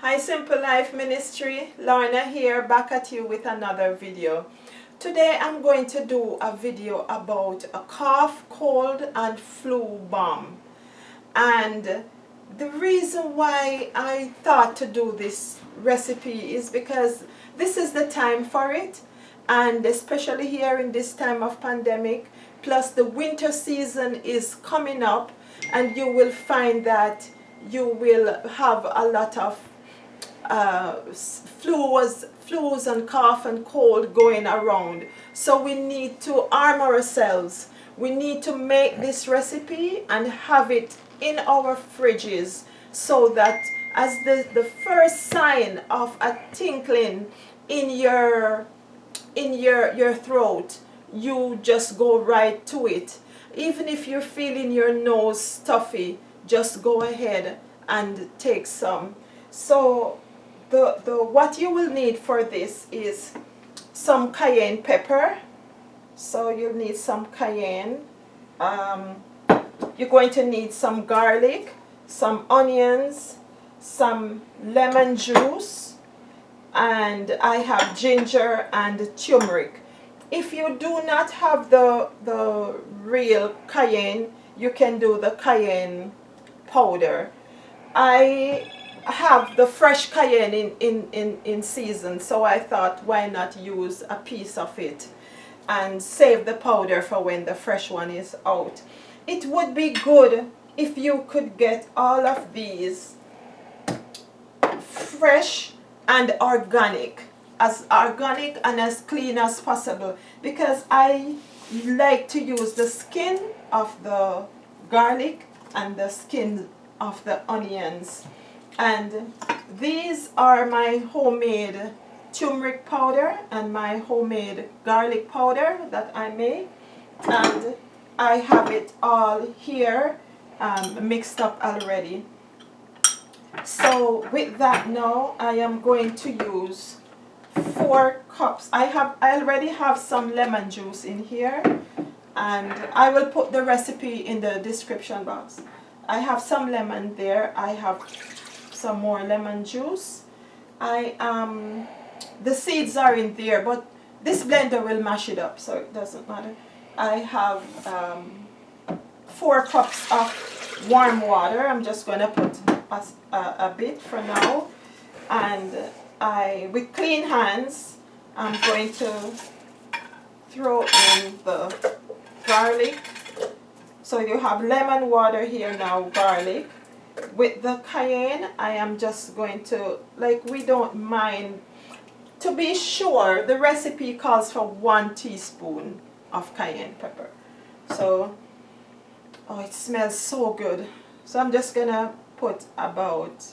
Hi Simple Life Ministry, Lorna here, back at you with another video. Today I'm going to do a video about a cough, cold and flu balm. And the reason why I thought to do this recipe is because this is the time for it, and especially here in this time of pandemic, plus the winter season is coming up, and you will find that you will have a lot of flus and cough and cold going around. So we need to arm ourselves. We need to make this recipe and have it in our fridges so that as the first sign of a tinkling in your throat, you just go right to it. Even if you're feeling your nose stuffy, just go ahead and take some. So what you will need for this is some cayenne pepper. So you'll need some cayenne. You're going to need some garlic, some onions, some lemon juice, and I have ginger and turmeric. If you do not have the real cayenne, you can do the cayenne powder. I have the fresh cayenne in season, so I thought why not use a piece of it and save the powder for when the fresh one is out. It would be good if you could get all of these fresh and organic and as clean as possible, because I like to use the skin of the garlic and the skin of the onions. And these are my homemade turmeric powder and my homemade garlic powder that I make, and I have it all here mixed up already. So with that, now I am going to use 4 cups. I already have some lemon juice in here, and I will put the recipe in the description box. I have some lemon there. I have some more lemon juice. The seeds are in there, but this blender will mash it up, so it doesn't matter. I have 4 cups of warm water. I'm just going to put a bit for now, and with clean hands, I'm going to throw in the garlic. So you have lemon water here now, garlic. With the cayenne, I am just going to, we don't mind. To be sure, the recipe calls for 1 teaspoon of cayenne pepper. So, oh, it smells so good. So I'm just going to put about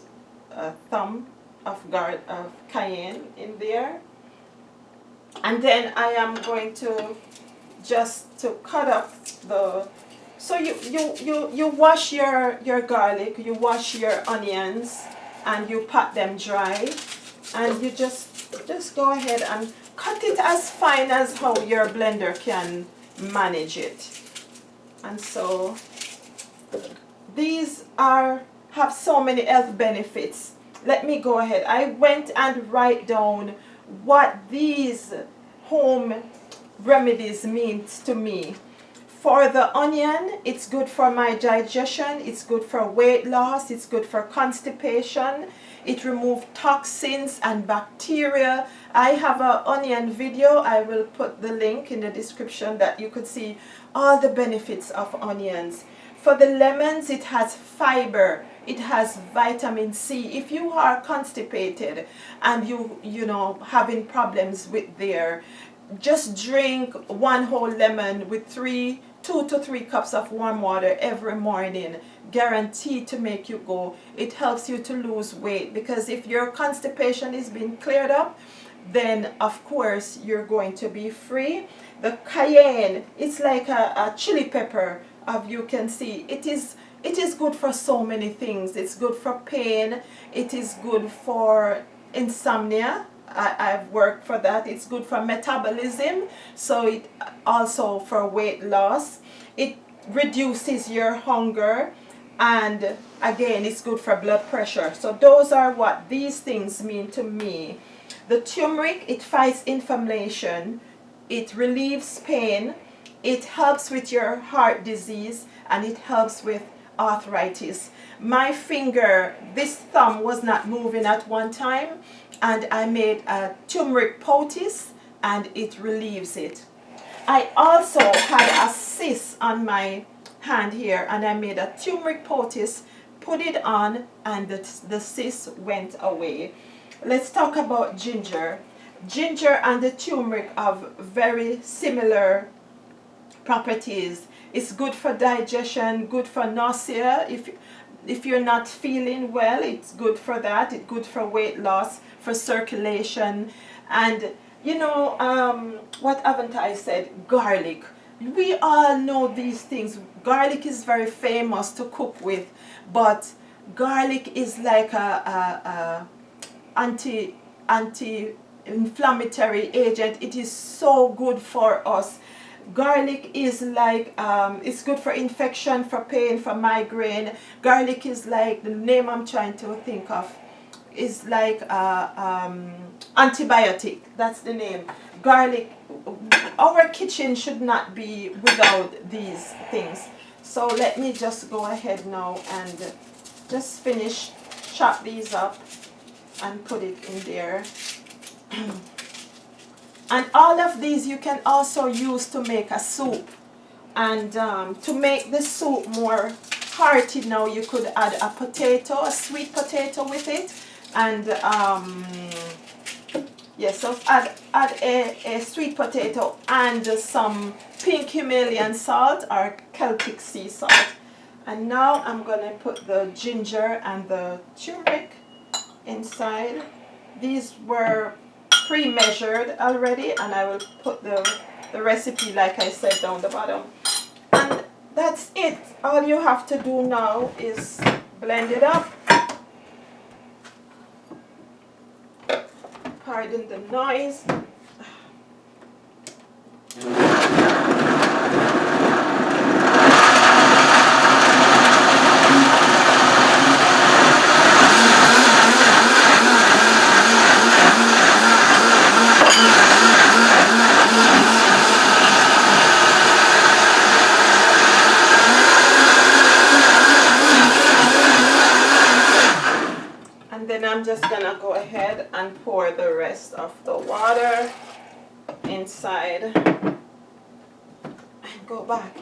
a thumb of cayenne in there. And then I am going to just cut up the... So you wash your garlic, you wash your onions, and you pat them dry, and you just go ahead and cut it as fine as how your blender can manage it. And so these have so many health benefits. Let me go ahead. I went and write down what these home remedies means to me. For the onion, it's good for my digestion, it's good for weight loss, it's good for constipation, it removes toxins and bacteria. I have an onion video. I will put the link in the description that you could see all the benefits of onions. For the lemons, it has fiber, it has vitamin C. If you are constipated and you know having problems with there, just drink 1 whole lemon with 2 to 3 cups of warm water every morning. Guaranteed to make you go. It helps you to lose weight, because if your constipation is being cleared up, then of course you're going to be free. The cayenne, it's like a chili pepper, as you can see. It is good for so many things. It's good for pain. It is good for insomnia. I've worked for that. It's good for metabolism, so it also for weight loss. It reduces your hunger. And again, it's good for blood pressure. So those are what these things mean to me. The turmeric, it fights inflammation, it relieves pain, it helps with your heart disease, and it helps with arthritis. My finger, this thumb was not moving at one time, and I made a turmeric poultice, and it relieves it. I also had a cyst on my hand here, and I made a turmeric poultice, put it on, and the cyst went away. Let's talk about ginger. Ginger and the turmeric have very similar properties. It's good for digestion, good for nausea. If you're not feeling well, it's good for that. It's good for weight loss, for circulation. And what haven't I said? Garlic. We all know these things. Garlic is very famous to cook with, but garlic is like a anti-inflammatory agent. It is so good for us. Garlic is like it's good for infection, for pain, for migraine. Garlic is like, the name I'm trying to think of is like antibiotic. That's the name. Garlic. Our kitchen should not be without these things. So let me just go ahead now and just finish, chop these up and put it in there. And all of these you can also use to make a soup. And to make the soup more hearty now, you could add a potato, a sweet potato with it. And yes, so add a sweet potato and some pink Himalayan salt or Celtic sea salt. And now I'm going to put the ginger and the turmeric inside. These were pre-measured already, and I will put the recipe, like I said, down the bottom. And that's it. All you have to do now is blend it up. Pardon the noise. Then I'm just gonna go ahead and pour the rest of the water inside and go back.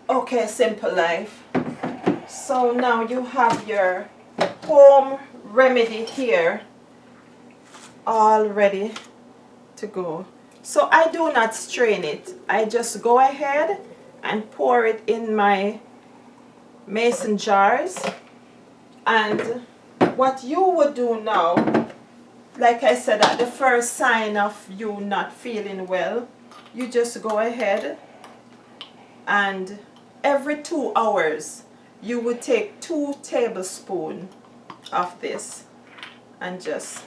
Okay, Simple Life. So now you have your home remedy here all ready to go. So I do not strain it. I just go ahead and pour it in my mason jars. And what you would do now, like I said, at the first sign of you not feeling well, you just go ahead and every 2 hours you would take 2 tablespoons of this and just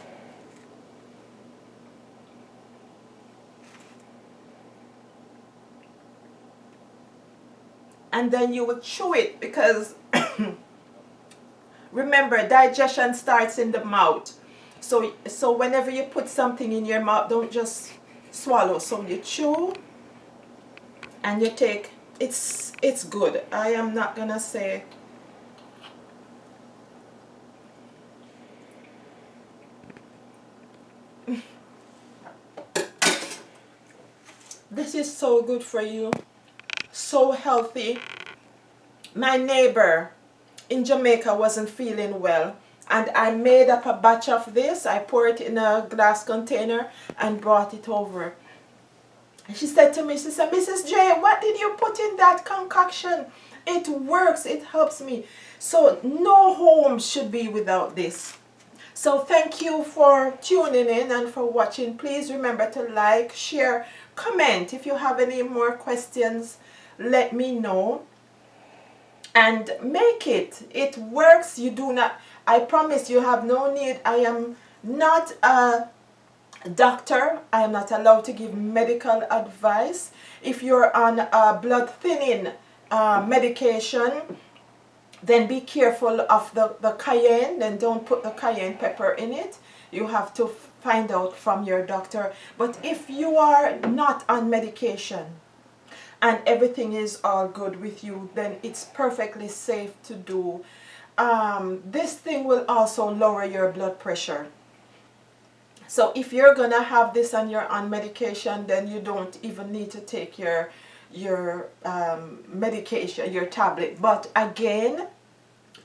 and then you would chew it, because remember, digestion starts in the mouth. So whenever you put something in your mouth, don't just swallow. So you chew and you take. It's good. I am not gonna say this is so good for you, so healthy. My neighbor in Jamaica wasn't feeling well, and I made up a batch of this. I poured it in a glass container and brought it over. And she said to me, she said, Mrs. J, what did you put in that concoction? It works, it helps me. So no home should be without this. So thank you for tuning in and for watching. Please remember to like, share, comment. If you have any more questions, let me know. And make it. It works. You do not, I promise you have no need. I am not a doctor. I am not allowed to give medical advice. If you're on a blood thinning medication, then be careful of the cayenne. Then don't put the cayenne pepper in it. You have to find out from your doctor. But if you are not on medication and everything is all good with you, then it's perfectly safe to do. This thing will also lower your blood pressure. So if you're gonna have this and you're on medication, then you don't even need to take your medication, your tablet. But again,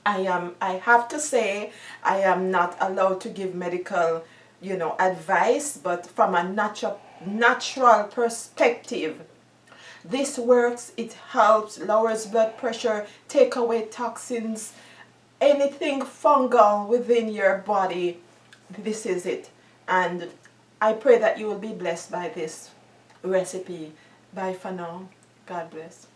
I have to say, I am not allowed to give medical, advice. But from a natural perspective, this works. It helps, lowers blood pressure, take away toxins, anything fungal within your body. This is it. And I pray that you will be blessed by this recipe. Bye for now. God bless.